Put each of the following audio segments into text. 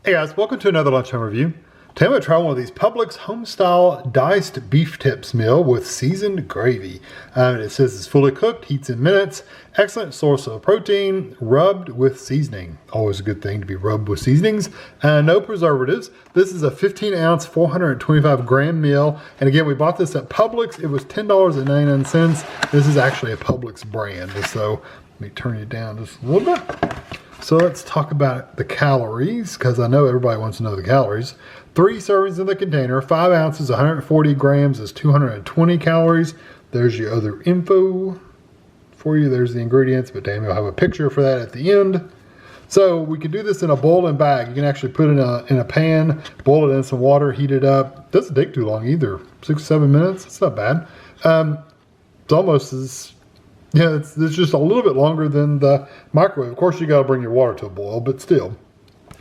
Hey guys, welcome to another Lunchtime review. Today I'm going to try one of these Publix Homestyle Diced Beef Tips meal with seasoned gravy. It says it's fully cooked, heats in minutes, excellent source of protein, rubbed with seasoning. Always a good thing to be rubbed with seasonings. No preservatives. This is a 15 ounce, 425 gram meal. And again, we bought this at Publix. It was $10.99. This is actually a Publix brand. So let me turn it down just a little bit. So let's talk about the calories, because I know everybody wants to know the calories. 3 servings in the container, 5 ounces, 140 grams is 220 calories. There's your other info for you. There's the ingredients, but damn, you'll have a picture for that at the end. So we can do this in a bowl and bag. You can actually put it in a pan, boil it in some water, heat it up. Doesn't take too long either. 6 or 7 minutes, it's not bad. It's almost as... Yeah, it's just a little bit longer than the microwave. Of course, you got to bring your water to a boil, but still.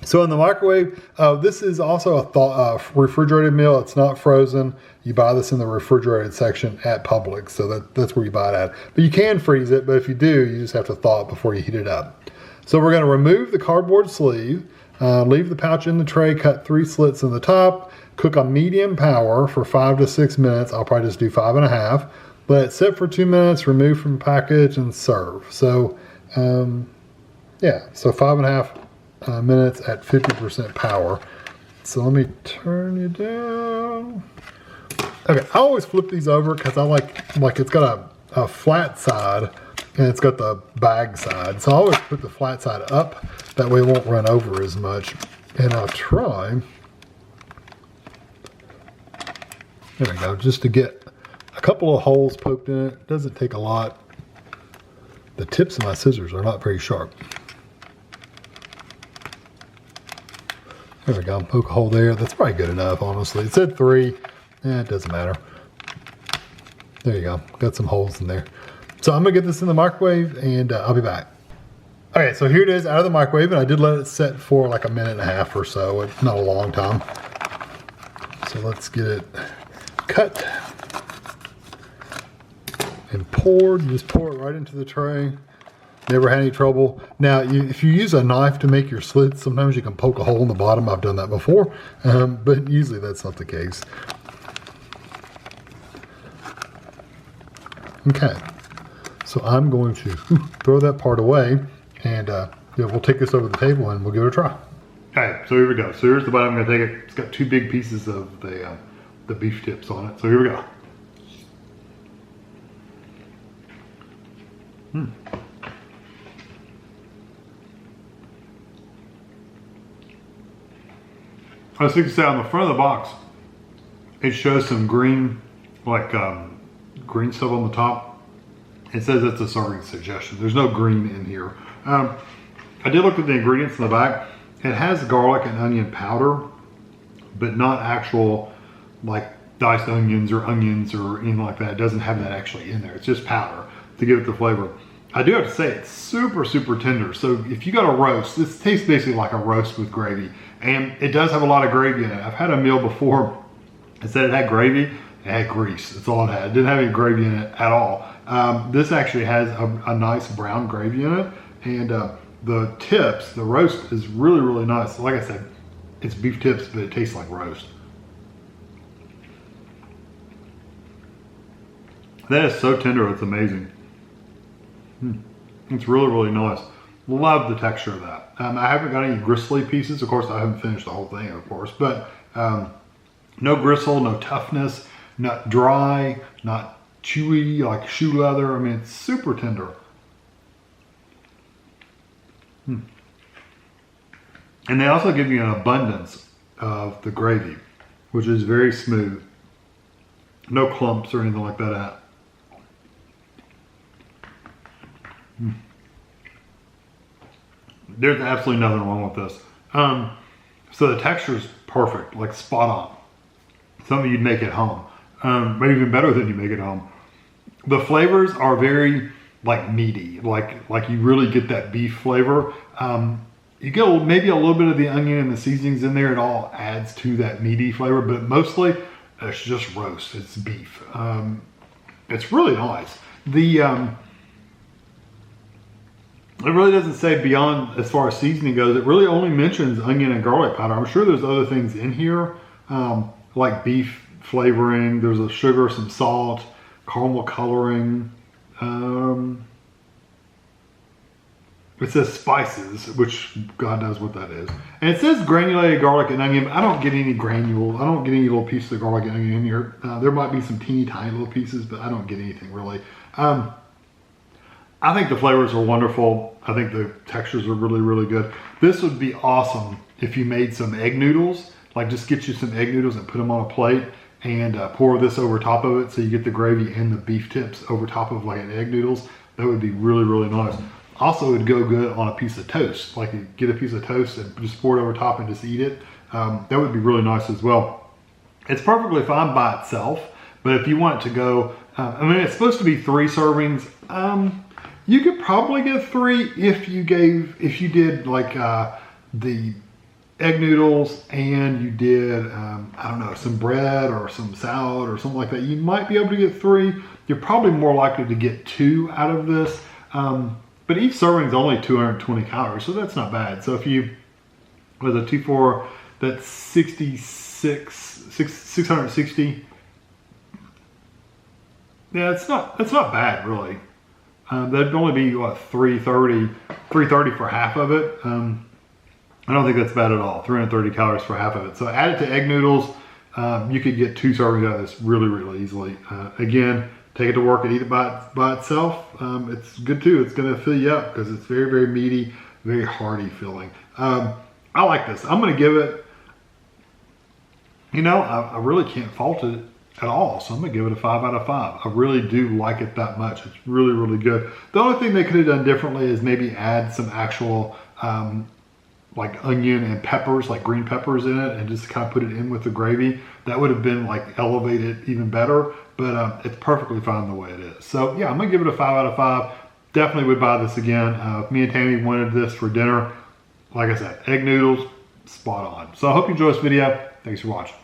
So in the microwave, this is also a refrigerated meal. It's not frozen. You buy this in the refrigerated section at Publix, so that's where you buy it at. But you can freeze it, but if you do, you just have to thaw it before you heat it up. So we're going to remove the cardboard sleeve, leave the pouch in the tray, cut 3 slits in the top, cook on medium power for 5 to 6 minutes. I'll probably just do 5.5. Let it sit for 2 minutes, remove from package, and serve. So, yeah, so 5.5 minutes at 50% power. So let me turn you down. Okay, I always flip these over because I like it's got a flat side and it's got the bag side. So I always put the flat side up. That way it won't run over as much. And I'll try, there we go, just to get a couple of holes poked in it. Doesn't take a lot. The tips of my scissors are not very sharp. There we go, poke a hole there. That's probably good enough, honestly. It said 3, it doesn't matter. There you go, got some holes in there. So I'm gonna get this in the microwave and I'll be back. Okay, so here it is out of the microwave, and I did let it set for like 1.5 minutes or so. It's not a long time. So let's get it cut and poured. You just pour it right into the tray. Never had any trouble. Now, if you use a knife to make your slits, sometimes you can poke a hole in the bottom. I've done that before, but usually that's not the case. Okay, so I'm going to throw that part away, and yeah, we'll take this over the table and we'll give it a try. Okay, so here we go. So here's the bite. I'm going to take it. It's got 2 big pieces of the beef tips on it. So here we go. As you can see on the front of the box, it shows some green, green stuff on the top. It says it's a serving suggestion. There's no green in here. I did look at the ingredients in the back. It has garlic and onion powder, but not actual like diced onions or anything like that. It doesn't have that actually in there. It's just powder to give it the flavor. I do have to say it's super, super tender. So if you got a roast, this tastes basically like a roast with gravy. And it does have a lot of gravy in it. I've had a meal before, it said it had gravy, it had grease. That's all it had. It didn't have any gravy in it at all. This actually has a nice brown gravy in it. And the tips, the roast is really, really nice. Like I said, it's beef tips, but it tastes like roast. That is so tender, it's amazing. It's really, really nice. Love the texture of that. I haven't got any gristly pieces. Of course, I haven't finished the whole thing, of course, but no gristle, no toughness, not dry, not chewy like shoe leather. I mean, it's super tender. And they also give you an abundance of the gravy, which is very smooth. No clumps or anything like that. There's absolutely nothing wrong with this. So the texture is perfect, like spot on. Something you'd make at home, but even better than you make at home. The flavors are very like meaty, like you really get that beef flavor. You get maybe a little bit of the onion and the seasonings in there. It all adds to that meaty flavor, but mostly it's just roast. It's beef. It's really nice. It really doesn't say beyond as far as seasoning goes. It really only mentions onion and garlic powder. I'm sure there's other things in here, like beef flavoring. There's a sugar, some salt, caramel coloring. It says spices, which God knows what that is. And it says granulated garlic and onion. I don't get any granule. I don't get any little pieces of garlic and onion in here. There might be some teeny tiny little pieces, but I don't get anything really. I think the flavors are wonderful. I think the textures are really, really good. This would be awesome if you made some egg noodles. Like just get you some egg noodles and put them on a plate and pour this over top of it so you get the gravy and the beef tips over top of like an egg noodles. That would be really, really nice. Also, it would go good on a piece of toast. Like you get a piece of toast and just pour it over top and just eat it. That would be really nice as well. It's perfectly fine by itself, but if you want it to go, I mean, it's supposed to be 3 servings. You could probably get 3 if you did like the egg noodles and you did, I don't know, some bread or some salad or something like that. You might be able to get 3. You're probably more likely to get 2 out of this. But each serving is only 220 calories, so that's not bad. So if you, with a 2-4, that's 660. Yeah, that's not bad really. That'd only be what, 330 for half of it. I don't think that's bad at all. 330 calories for half of it. So add it to egg noodles. You could get 2 servings out of this really, really easily. Again, take it to work and eat it by itself. It's good too. It's going to fill you up because it's very, very meaty, very hearty filling. I like this. I'm going to give it, you know, I really can't fault it at all. So I'm going to give it a 5 out of 5. I really do like it that much. It's really, really good. The only thing they could have done differently is maybe add some actual like onion and peppers, like green peppers in it, and just kind of put it in with the gravy. That would have been like elevated even better, but it's perfectly fine the way it is. So yeah, I'm gonna give it a 5 out of 5. Definitely would buy this again. If me and Tammy wanted this for dinner, like I said, egg noodles, spot on. So I hope you enjoyed this video. Thanks for watching.